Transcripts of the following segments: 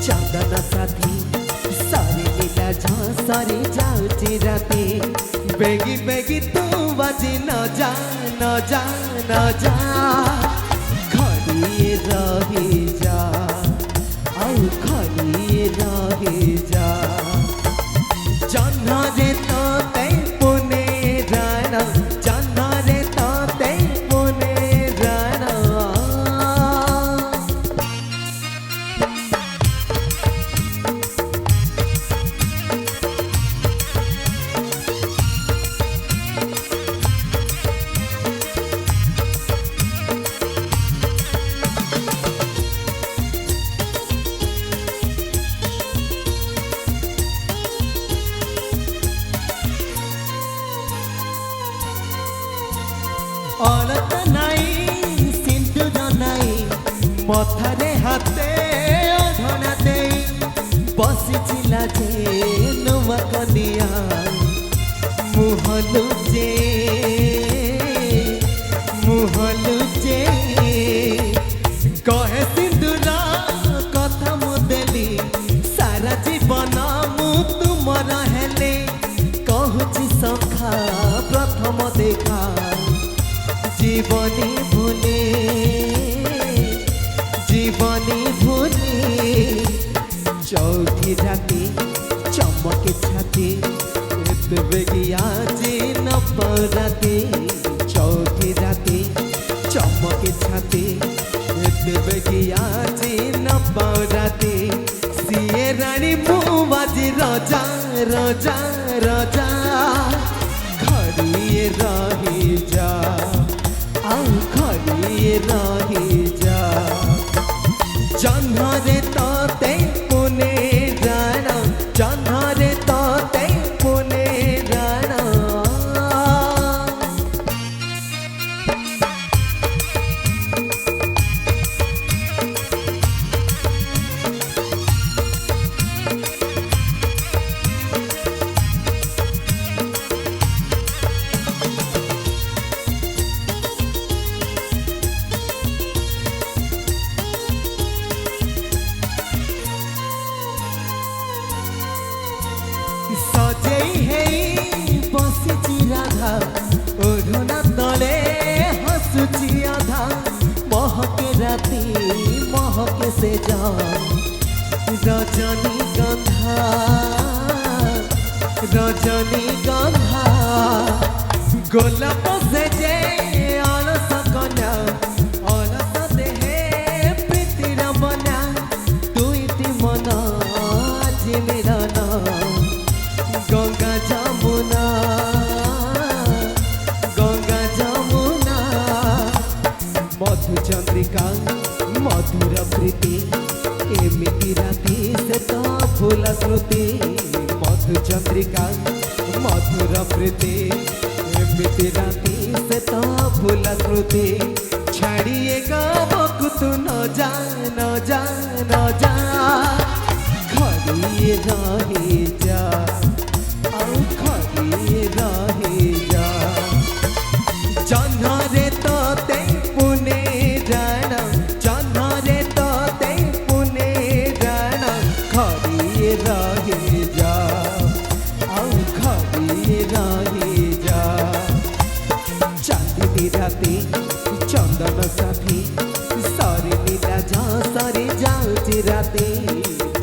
चंदन साथी सारे नीला झसरे जाऊची राती बेगी बेगी तू बाजी न जा न जा न जा खड़ी रही जा आउ खड़ी रही जा जन्नरे तोते पुने राना जन्नरे तोते पुने राना अलत नाई सिंधुर नाई मथारे हाते अधना दे बसिचिला जे नुआ कनिया मुहलु जे कहे सिंधुरा कथा मुदेली सारा जीवन मु तुमर हेले कहूची सखा प्रथम देखा जीवनी भूले चौथी राती चमके छाती बेगिया जी न पराती चौथी राती चमके छाती बेगिया जी न पराती सिए रानी मुबाजी राजा राजा राजा खड़ी रही जा खड़ी रही जा जन्नरे तोते पुने राना जन्नरे तोते पुने राना सजेई है बसिची राधा ओढ़ना तले हसुची आधा महके राती महके से जा रजनी गंधा गोलाप से जे अलस कन्या अलस देहे प्रीतिर बना दुईटी मन आज मिलन गंगा जमुना मधु चंद्रिका मधुर प्रीति एमिति राती से तो फूल श्रुति मधु चंद्रिका मधुर प्रीति एमिति राती से तो फूल श्रुति छाड़िए गाँव तू न जा न जा न जा खड़ी रही जा खड़ी रही जा जन्नरे तोते पुने राना जन्नरे तोते पुने राना खड़ी रही जा खड़ी रही जा चांदी राती चंदन साथी सारी नीला झसरे जाऊची राती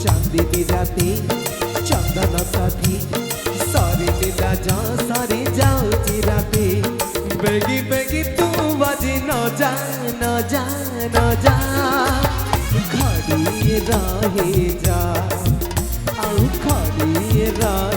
चांदी राती चंदन साथी सारी नीला झसरे जाऊची राती बेगी बेगी तू बाजी न जा न जा न जा खड़ी रही जा खड़ी रही